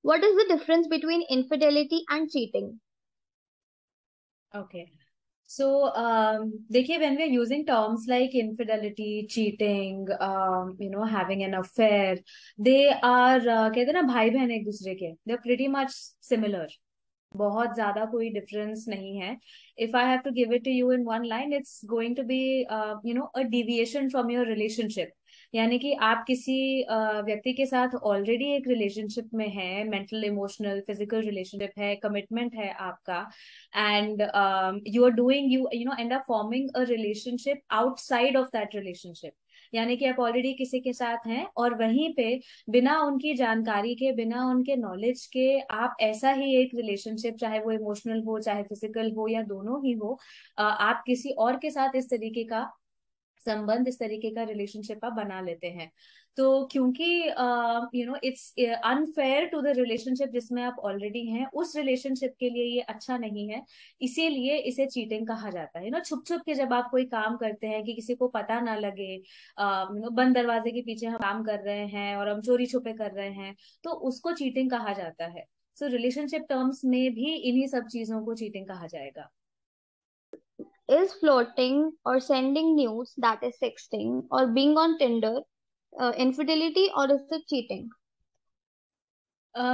What is the difference between infidelity and cheating? Okay so देखिए, when we are using terms like infidelity, cheating, having an affair, they are कहते हैं ना भाई बहन एक दूसरे के, they are pretty much similar. बहुत ज्यादा कोई डिफरेंस नहीं है। If I have to give it to you in one line, it's going to be a deviation from your relationship. यानी कि आप किसी व्यक्ति के साथ ऑलरेडी एक रिलेशनशिप में है, मेंटल इमोशनल फिजिकल रिलेशनशिप है, कमिटमेंट है आपका, and you are doing you know and are forming a relationship outside of that relationship. यानी कि आप ऑलरेडी किसी के साथ हैं और वहीं पे बिना उनकी जानकारी के, बिना उनके नॉलेज के, आप ऐसा ही एक रिलेशनशिप, चाहे वो इमोशनल हो चाहे फिजिकल हो या दोनों ही हो, आप किसी और के साथ इस तरीके का संबंध, इस तरीके का रिलेशनशिप आप बना लेते हैं। तो क्योंकि it's unfair to the relationship जिसमें आप ऑलरेडी हैं, उस रिलेशनशिप के लिए ये अच्छा नहीं है। इसीलिए इसे चीटिंग कहा जाता है। छुप छुप के जब आप कोई काम करते हैं कि किसी को पता ना लगे, बंद दरवाजे के पीछे हम काम कर रहे हैं और हम चोरी छुपे कर रहे हैं, तो उसको चीटिंग कहा जाता है। सो रिलेशनशिप टर्म्स में भी इन्हीं सब चीजों को चीटिंग कहा जाएगा। Is flirting or sending news, that is sexting, or being on Tinder infidelity or is it cheating?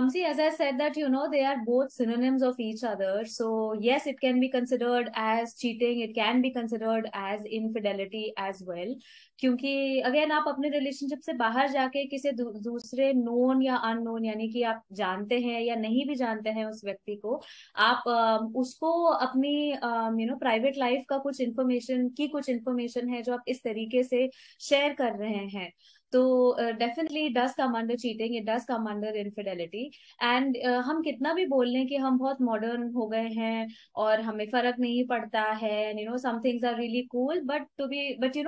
See, as I said that, they are both synonyms of each other. So yes, it can be considered as cheating. It can be considered as infidelity as well. क्योंकि again आप अपने relationship से बाहर जाके किसी दूसरे known या unknown, यानी कि आप जानते हैं या नहीं भी जानते हैं उस व्यक्ति को, आप उसको अपनी प्राइवेट लाइफ का कुछ इन्फॉर्मेशन है जो आप इस तरीके से शेयर कर रहे हैं, तो definitely it does come under cheating, it does come under infidelity. And हम कितना भी बोल लें कि हम बहुत मॉडर्न हो गए हैं और हमें फर्क नहीं पड़ता है, some things are really cool, but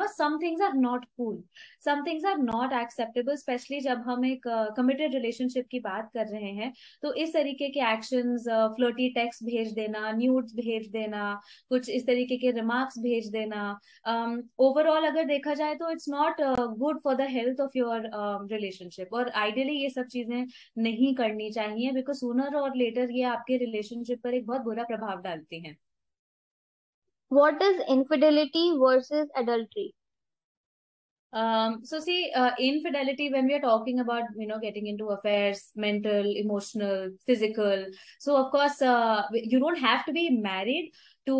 some things are not cool, some things are not acceptable, specially जब हम एक कमिटेड रिलेशनशिप की बात कर रहे हैं। तो इस तरीके के एक्शंस, फ्लर्टी टेक्स्ट भेज देना, न्यूड्स भेज देना, कुछ इस तरीके के रिमार्क्स भेज देना, ओवरऑल अगर देखा जाए तो it's not good for the health of your relationship. और आइडियली ये सब चीजें नहीं करनी चाहिए, बिकॉज सूनर और लेटर ये आपके रिलेशनशिप पर एक बहुत बुरा प्रभाव डालती हैं। What is infidelity versus adultery? So see, infidelity, when we are talking about, getting into affairs, mental, emotional, physical. So of course, you don't have to be married to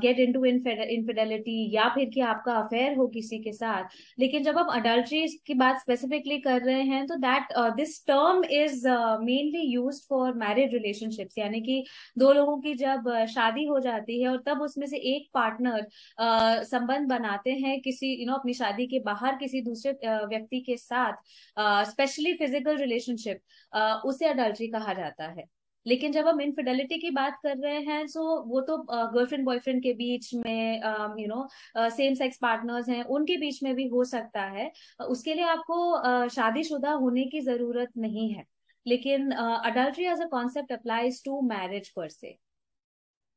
get into infidelity, या फिर कि आपका affair हो किसी के साथ। लेकिन जब हम अडल्ट्री की बात स्पेसिफिकली कर रहे हैं, तो that this term is mainly used for married relationships. यानी कि दो लोगों की जब शादी हो जाती है और तब उसमें से एक पार्टनर संबंध बनाते हैं किसी, अपनी शादी के बाहर किसी दूसरे व्यक्ति के साथ, स्पेशली फिजिकल रिलेशनशिप, उसे अडल्ट्री कहा जाता है। लेकिन जब हम इनफिडेलिटी की बात कर रहे हैं, सो वो तो गर्लफ्रेंड बॉयफ्रेंड के बीच में, सेम सेक्स पार्टनर्स हैं उनके बीच में भी हो सकता है। उसके लिए आपको शादीशुदा होने की जरूरत नहीं है। लेकिन adultery as a concept applies to marriage per se.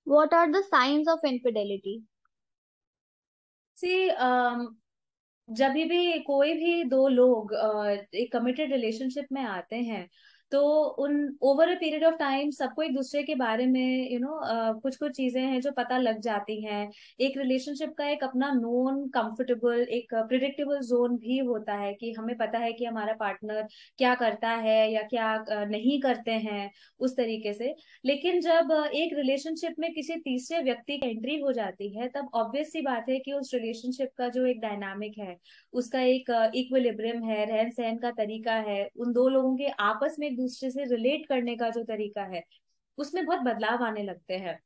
What are the signs of infidelity? सी, जब भी कोई भी दो लोग एक कमिटेड रिलेशनशिप में आते हैं, तो उन over a period of time सबको एक दूसरे के बारे में कुछ कुछ चीजें हैं जो पता लग जाती हैं। एक रिलेशनशिप का एक अपना नोन कंफर्टेबल एक प्रिडिक्टेबल जोन भी होता है कि हमें पता है कि हमारा पार्टनर क्या करता है या क्या नहीं करते हैं, उस तरीके से। लेकिन जब एक रिलेशनशिप में किसी तीसरे व्यक्ति की एंट्री हो जाती है, तब ऑब्वियस सी बात है कि उस रिलेशनशिप का जो एक डायनामिक है, उसका एक इक्विलिब्रियम है, रहन सहन का तरीका है, उन दो लोगों के आपस में एक दूसरे से रिलेट करने का जो तरीका है, उसमें बहुत बदलाव आने लगते हैं।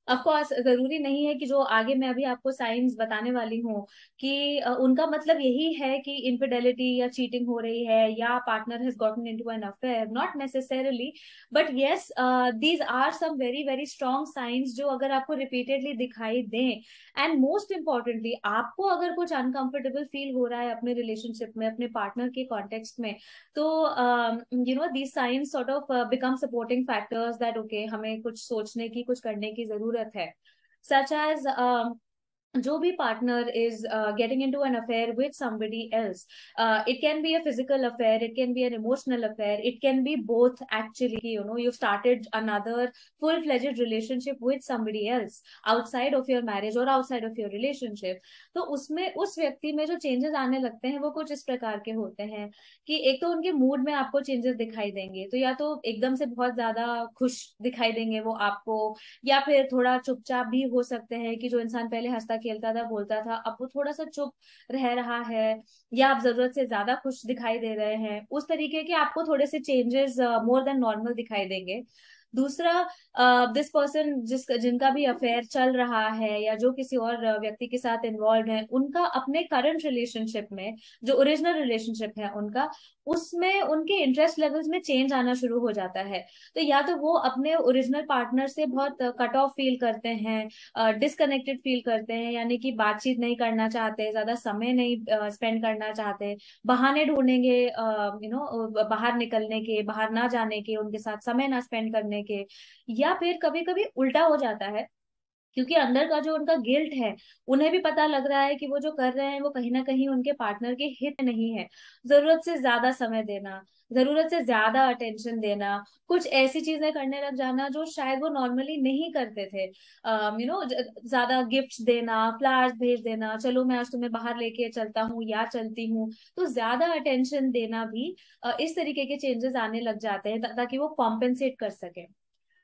ऑफ कोर्स जरूरी नहीं है कि जो आगे मैं अभी आपको साइंस बताने वाली हूँ कि उनका मतलब यही है कि इनफिडेलिटी या चीटिंग हो रही है या partner has gotten into an affair, not necessarily. But yes, these are some very very strong signs जो अगर आपको रिपीटेडली दिखाई दें, एंड मोस्ट इम्पोर्टेंटली आपको अगर कुछ अनकंफर्टेबल फील हो रहा है अपने रिलेशनशिप में, अपने पार्टनर के कॉन्टेक्स्ट में, तो these signs sort of become supporting factors that okay, हमें कुछ सोचने की, कुछ करने की जरूरत है। सच एज जो भी partner is getting into an affair with somebody else, it can be a physical affair, it can be an emotional affair, it can be both actually. You've started another full-fledged relationship with somebody else outside of your marriage or outside of your relationship. तो उसमें उस व्यक्ति में जो changes आने लगते हैं वो कुछ इस प्रकार के होते हैं कि एक तो उनके मूड में आपको चेंजेस दिखाई देंगे, तो या तो एकदम से बहुत ज्यादा खुश दिखाई देंगे वो आपको, या फिर थोड़ा चुपचाप भी हो सकते हैं कि जो इंसान पहले हंसता खेलता था बोलता था अब वो थोड़ा सा चुप रह रहा है, या आप जरूरत से ज्यादा खुश दिखाई दे रहे हैं, उस तरीके के आपको थोड़े से चेंजेस मोर देन नॉर्मल दिखाई देंगे। दूसरा, दिस पर्सन जिनका भी अफेयर चल रहा है या जो किसी और व्यक्ति के साथ इन्वॉल्व है, उनका अपने करंट रिलेशनशिप में, जो ओरिजिनल रिलेशनशिप है उनका, उसमें उनके इंटरेस्ट लेवल्स में चेंज आना शुरू हो जाता है। तो या तो वो अपने ओरिजिनल पार्टनर से बहुत कट ऑफ फील करते हैं, डिसकनेक्टेड फील करते हैं, यानी कि बातचीत नहीं करना चाहते, ज्यादा समय नहीं स्पेंड करना चाहते, बहाने ढूंढेंगे बाहर निकलने के, बाहर ना जाने के, उनके साथ समय ना स्पेंड करने के। या फिर कभी कभी उल्टा हो जाता है, क्योंकि अंदर का जो उनका गिल्ट है, उन्हें भी पता लग रहा है कि वो जो कर रहे हैं वो कहीं ना कहीं उनके पार्टनर के हित में नहीं है। जरूरत से ज्यादा समय देना, जरूरत से ज्यादा अटेंशन देना, कुछ ऐसी चीजें करने लग जाना जो शायद वो नॉर्मली नहीं करते थे। ज्यादा गिफ्ट्स देना, फ्लावर्स भेज देना, चलो मैं आज तुम्हें बाहर लेके चलता हूँ या चलती हूँ, तो ज्यादा अटेंशन देना भी इस तरीके के चेंजेस आने लग जाते हैं ताकि वो कॉम्पेंसेट कर सके।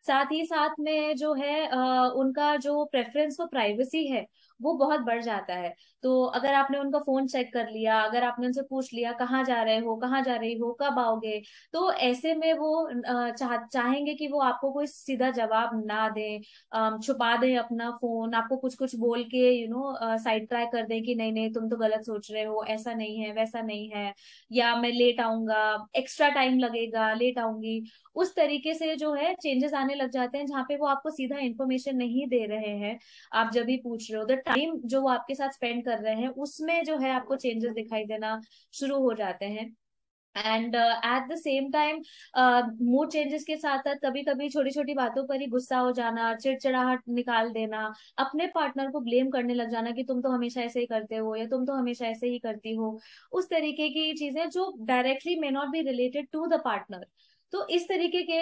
साथ ही साथ में जो है उनका जो प्रेफरेंस फॉर प्राइवेसी है वो बहुत बढ़ जाता है। तो अगर आपने उनका फोन चेक कर लिया, अगर आपने उनसे पूछ लिया कहाँ जा रहे हो, कहाँ जा रही हो, कब आओगे, तो ऐसे में वो चाहेंगे कि वो आपको कोई सीधा जवाब ना दें, छुपा दें अपना फोन, आपको कुछ कुछ बोल के साइड ट्रैक कर दें कि नहीं नहीं तुम तो गलत सोच रहे हो, ऐसा नहीं है वैसा नहीं है, या मैं लेट आऊंगा, एक्स्ट्रा टाइम लगेगा, लेट आऊंगी। उस तरीके से जो है चेंजेस आने लग जाते हैं जहाँ पे वो आपको सीधा इन्फॉर्मेशन नहीं दे रहे हैं, आप जब भी पूछ रहे हो, द टाइम जो वो आपके साथ स्पेंड कर रहे हैं उसमें जो है आपको चेंजेस दिखाई देना शुरू हो जाते हैं। And at the same time mood changes के साथ साथ कभी कभी छोटी छोटी बातों पर ही गुस्सा हो जाना, चिड़चिड़ाहट निकाल देना, अपने पार्टनर को ब्लेम करने लग जाना कि तुम तो हमेशा ऐसे ही करते हो या तुम तो हमेशा ऐसे ही करती हो, उस तरीके की चीजें जो directly may not be related to the partner. तो इस तरीके के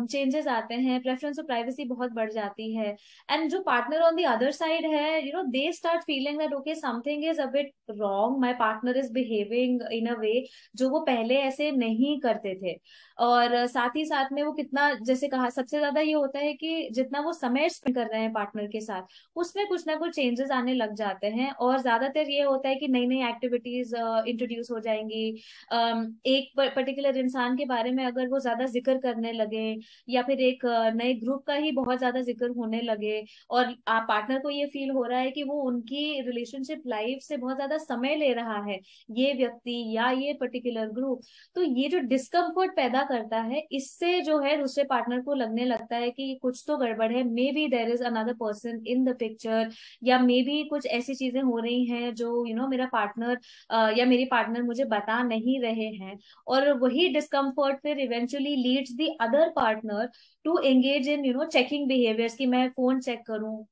चेंजेस आते हैं, प्रेफरेंस और प्राइवेसी बहुत बढ़ जाती है। एंड जो partner on the other side है, they start feeling that okay something is a bit wrong, my partner is behaving in a way जो वो पहले ऐसे नहीं करते थे। और साथ ही साथ में वो कितना, जैसे कहा, सबसे ज्यादा ये होता है कि जितना वो समय स्पेंड कर रहे हैं पार्टनर के साथ उसमें कुछ ना कुछ चेंजेस आने लग जाते हैं, और ज्यादातर ये होता है कि नई नई एक्टिविटीज इंट्रोड्यूस हो जाएंगी। एक पर्टिकुलर इंसान के बारे में अगर वो ज्यादा जिक्र करने लगे, या फिर एक नए ग्रुप का ही बहुत ज्यादा जिक्र होने लगे, और आप पार्टनर को ये फील हो रहा है कि वो उनकी रिलेशनशिप लाइफ से बहुत ज्यादा समय ले रहा है, ये व्यक्ति या ये पर्टिकुलर ग्रुप, तो ये जो डिस्कम्फर्ट पैदा करता है, इससे जो है दूसरे पार्टनर को लगने लगता है कि कुछ तो गड़बड़ है, may be there is another person in the picture, या मे बी कुछ ऐसी चीजें हो रही हैं जो मेरा पार्टनर या मेरी पार्टनर मुझे बता नहीं रहे हैं। और वही डिस्कम्फर्ट फिर eventually leads the other partner to engage in checking behaviours, कि मैं फोन चेक करूं,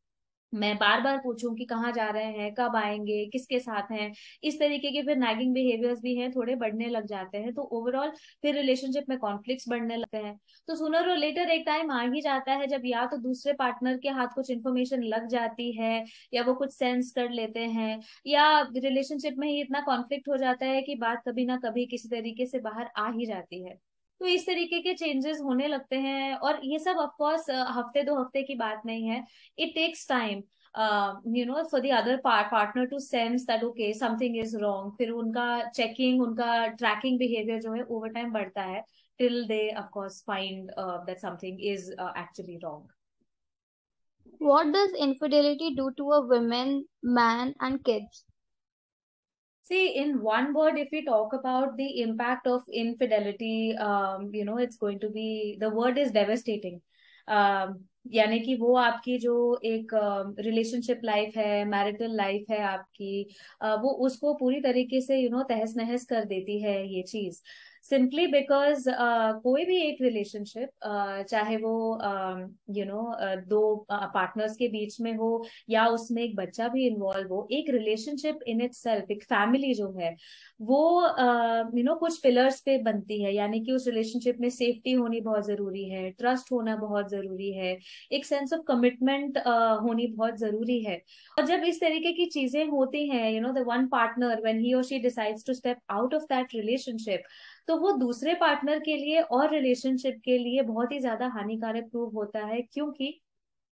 मैं बार बार पूछूं कि कहाँ जा रहे हैं, कब आएंगे, किसके साथ हैं। इस तरीके के फिर नैगिंग बिहेवियर्स भी हैं, थोड़े बढ़ने लग जाते हैं, तो ओवरऑल फिर रिलेशनशिप में कॉन्फ्लिक्ट्स बढ़ने लगते हैं। तो सुनर और लेटर एक टाइम आ ही जाता है जब या तो दूसरे पार्टनर के हाथ कुछ इन्फॉर्मेशन लग जाती है, या वो कुछ सेंस कर लेते हैं, या रिलेशनशिप में ही इतना कॉन्फ्लिक्ट हो जाता है कि बात कभी ना कभी किसी तरीके से बाहर आ ही जाती है। तो इस तरीके के चेंजेस होने लगते हैं, और ये सब ऑफ कोर्स हफ्ते दो हफ्ते की बात नहीं है। It takes time for the other partner to sense that okay something is wrong, फिर उनका चेकिंग, उनका ट्रैकिंग बिहेवियर जो है ओवर टाइम बढ़ता है, till they of course find that something is actually wrong. What does infidelity do to a woman, man, and kids? See, in one word, if we talk about the impact of infidelity, it's going to be, the word is devastating. यानी कि वो आपकी जो एक relationship life है, marital life है आपकी, वो उसको पूरी तरीके से तहस नहस कर देती है ये चीज। सिंपली बिकॉज कोई भी एक रिलेशनशिप, चाहे वो दो पार्टनर्स के बीच में हो या उसमें एक बच्चा भी इन्वॉल्व हो, एक रिलेशनशिप इन इट सेल्फ, एक फैमिली जो है वो कुछ पिलर्स पे बनती है। यानी कि उस रिलेशनशिप में सेफ्टी होनी बहुत जरूरी है, ट्रस्ट होना बहुत जरूरी है, एक सेंस ऑफ कमिटमेंट होनी बहुत जरूरी है। और जब इस तरीके की चीजें होती हैं, the one partner when he और she decides to step out of that relationship, तो वो दूसरे पार्टनर के लिए और रिलेशनशिप के लिए बहुत ही ज्यादा हानिकारक प्रूव होता है। क्योंकि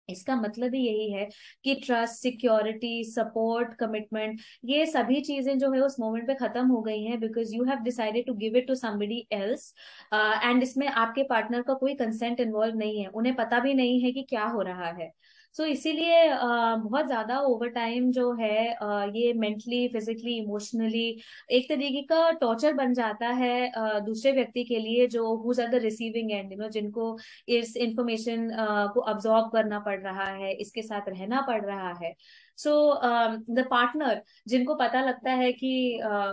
इसका मतलब ही यही है कि ट्रस्ट, सिक्योरिटी, सपोर्ट, कमिटमेंट, ये सभी चीजें जो है उस मोमेंट पे खत्म हो गई हैं, because you have decided to give it to somebody else. And इसमें आपके पार्टनर का कोई कंसेंट इन्वॉल्व नहीं है, उन्हें पता भी नहीं है कि क्या हो रहा है। सो इसीलिए बहुत ज्यादा ओवर टाइम जो है ये मेंटली, फिजिकली, इमोशनली एक तरीके का टॉर्चर बन जाता है दूसरे व्यक्ति के लिए, जो who's at the receiving end, जिनको इस इंफॉर्मेशन को अब्सॉर्ब करना पड़ रहा है, इसके साथ रहना पड़ रहा है। सो द पार्टनर, जिनको पता लगता है कि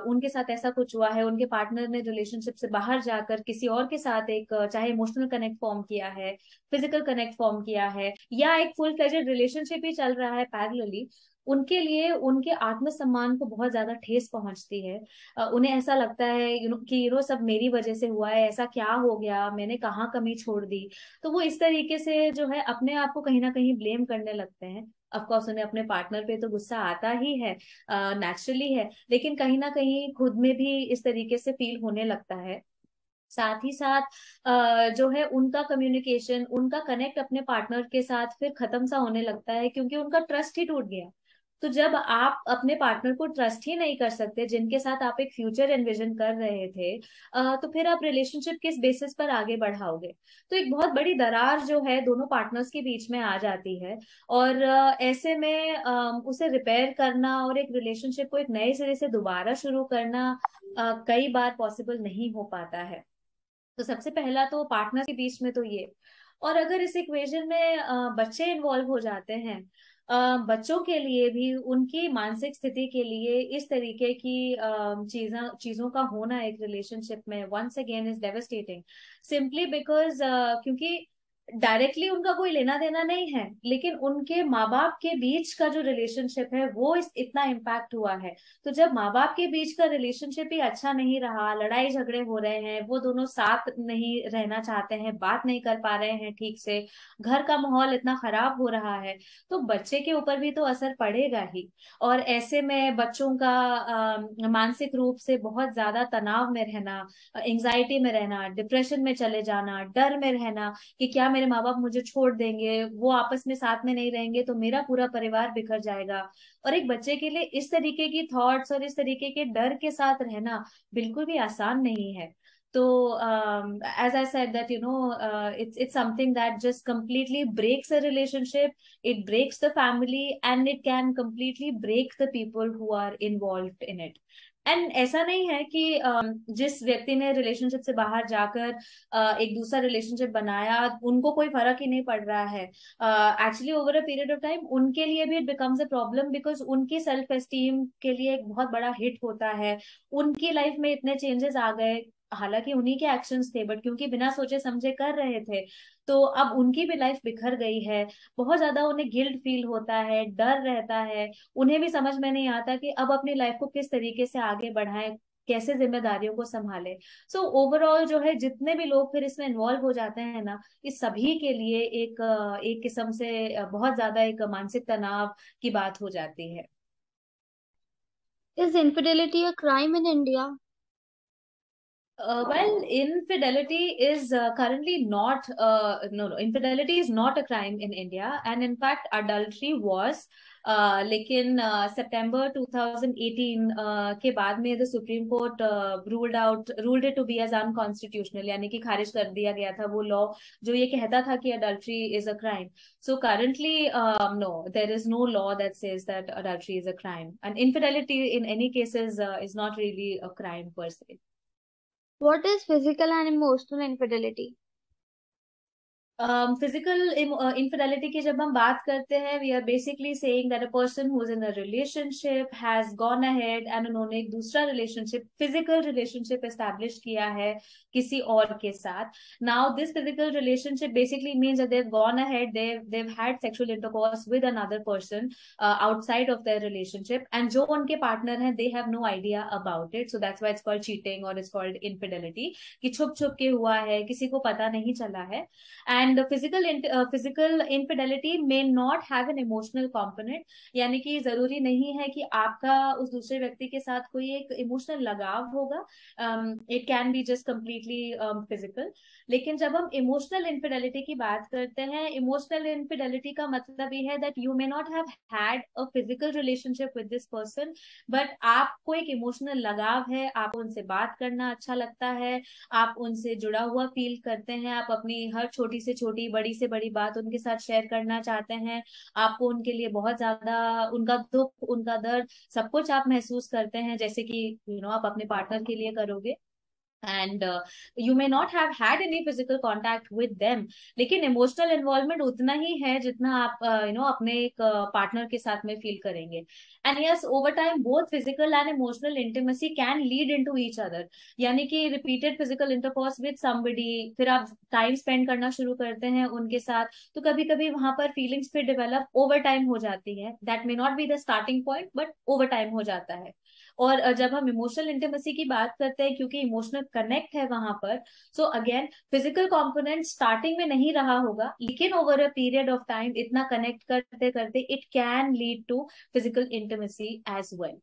उनके साथ ऐसा कुछ हुआ है, उनके पार्टनर ने रिलेशनशिप से बाहर जाकर किसी और के साथ एक चाहे इमोशनल कनेक्ट फॉर्म किया है, फिजिकल कनेक्ट फॉर्म किया है, या एक फुल फ्लेजेड रिलेशनशिप ही चल रहा है पैरेलली, उनके लिए उनके आत्मसम्मान को बहुत ज्यादा ठेस पहुंचती है। उन्हें ऐसा लगता है कि सब मेरी वजह से हुआ है, ऐसा क्या हो गया, मैंने कहाँ कमी छोड़ दी। तो वो इस तरीके से जो है अपने आप को कहीं ना कहीं ब्लेम करने लगते हैं। ऑफकोर्स उन्हें अपने पार्टनर पे तो गुस्सा आता ही है, नेचुरली है, लेकिन कहीं ना कहीं खुद में भी इस तरीके से फील होने लगता है। साथ ही साथ जो है उनका कम्युनिकेशन, उनका कनेक्ट अपने पार्टनर के साथ फिर खत्म सा होने लगता है, क्योंकि उनका ट्रस्ट ही टूट गया। तो जब आप अपने पार्टनर को ट्रस्ट ही नहीं कर सकते, जिनके साथ आप एक फ्यूचर एनविजन कर रहे थे, तो फिर आप रिलेशनशिप किस बेसिस पर आगे बढ़ाओगे? तो एक बहुत बड़ी दरार जो है दोनों पार्टनर्स के बीच में आ जाती है। और ऐसे में उसे रिपेयर करना और एक रिलेशनशिप को एक नए सिरे से दोबारा शुरू करना कई बार पॉसिबल नहीं हो पाता है। तो सबसे पहला तो पार्टनर के बीच में तो ये। और अगर इस इक्वेशन में बच्चे इन्वॉल्व हो जाते हैं, बच्चों के लिए भी, उनकी मानसिक स्थिति के लिए इस तरीके की चीजों चीजों का होना एक रिलेशनशिप में once again is devastating. Simply because क्योंकि डायरेक्टली उनका कोई लेना देना नहीं है, लेकिन उनके माँ बाप के बीच का जो रिलेशनशिप है वो इतना इम्पैक्ट हुआ है। तो जब माँ बाप के बीच का रिलेशनशिप ही अच्छा नहीं रहा, लड़ाई झगड़े हो रहे हैं, वो दोनों साथ नहीं रहना चाहते हैं, बात नहीं कर पा रहे हैं ठीक से, घर का माहौल इतना खराब हो रहा है, तो बच्चे के ऊपर भी तो असर पड़ेगा ही। और ऐसे में बच्चों का मानसिक रूप से बहुत ज्यादा तनाव में रहना, एंजाइटी में रहना, डिप्रेशन में चले जाना, डर में रहना कि क्या मेरे माँ बाप मुझे छोड़ देंगे, वो आपस में साथ में नहीं रहेंगे तो मेरा पूरा परिवार बिखर जाएगा। और एक बच्चे के लिए इस तरीके की थॉट्स और इस तरीके के डर के साथ रहना बिल्कुल भी आसान नहीं है। तो as I said that it's something that just completely breaks a relationship, it breaks the family, and it can completely break the people who are involved in it. And ऐसा नहीं है कि जिस व्यक्ति ने रिलेशनशिप से बाहर जाकर एक दूसरा रिलेशनशिप बनाया, उनको कोई फर्क ही नहीं पड़ रहा है। Actually over a period of time उनके लिए भी it becomes a problem, because उनकी सेल्फ एस्टीम के लिए एक बहुत बड़ा हिट होता है। उनकी लाइफ में इतने चेंजेस आ गए, हालांकि उन्हीं के एक्शंस थे, बट क्योंकि बिना सोचे समझे कर रहे थे, तो अब उनकी भी लाइफ बिखर गई है। बहुत ज्यादा उन्हें गिल्ट फील होता है, डर रहता है, उन्हें भी समझ में नहीं आता कि अब अपनी लाइफ को किस तरीके से आगे बढ़ाएं, कैसे जिम्मेदारियों को संभाले। सो ओवरऑल जो है जितने भी लोग फिर इसमें इन्वॉल्व हो जाते हैं ना, इस सभी के लिए एक किस्म से बहुत ज्यादा एक मानसिक तनाव की बात हो जाती है। Is infidelity a crime in India? Well, infidelity is currently not, no, infidelity is not a crime in India, and in fact, adultery was. लेकिन सितंबर 2018 के बाद में the supreme court ruled it to be as unconstitutional, यानी कि खारिज कर दिया गया था वो लॉ जो ये कहता था कि adultery is a crime. So currently no, there is no law that says that adultery is a crime, and infidelity in any cases is not really a crime per se. What is physical and emotional infidelity? Physical infidelity की जब हम बात करते हैं, we are basically saying that a person who is in a relationship has gone ahead and उन्होंने एक दूसरा relationship, physical relationship establish किया है किसी और के साथ. Now this physical relationship basically means that they've gone ahead, they've had sexual intercourse with another person outside of their relationship, and जो उनके पार्टनर हैं they have no idea about it, so that's why it's called cheating or it's called infidelity, कि छुप छुप के हुआ है, किसी को पता नहीं चला है. And physical infidelity may not have an emotional component, यानी कि जरूरी नहीं है कि आपका उस दूसरे व्यक्ति के साथ कोई एक इमोशनल लगाव होगा. It can be just completely physical. लेकिन जब हम इमोशनल इनफिडेलिटी की बात करते हैं, इमोशनल इनफिडेलिटी का मतलब ये है that you may not have had a physical relationship with this person, but आपको एक इमोशनल लगाव है, आपको उनसे बात करना अच्छा लगता है, आप उनसे जुड़ा हुआ फील करते हैं, आप अपनी हर छोटी से छोटी, बड़ी से बड़ी बात उनके साथ शेयर करना चाहते हैं, आपको उनके लिए बहुत ज्यादा उनका दुख, उनका दर्द, सब कुछ आप महसूस करते हैं, जैसे कि आप अपने पार्टनर के लिए करोगे. And you may not have had any physical contact with them, लेकिन इमोशनल इन्वॉल्वमेंट उतना ही है जितना आप अपने एक पार्टनर के साथ में फील करेंगे. And yes, over time both physical and emotional intimacy can lead into each other, यानी कि repeated physical intercourse with somebody, फिर आप टाइम स्पेंड करना शुरू करते हैं उनके साथ, तो कभी कभी वहां पर फीलिंग्स फिर डेवलप ओवर टाइम हो जाती है. That may not be the starting point, but over time हो जाता है. और जब हम इमोशनल इंटीमेसी की बात करते हैं, क्योंकि इमोशनल कनेक्ट है वहां पर, so again physical component starting में नहीं रहा होगा, लेकिन over a period of time इतना कनेक्ट करते करते it can lead to physical intimacy as well.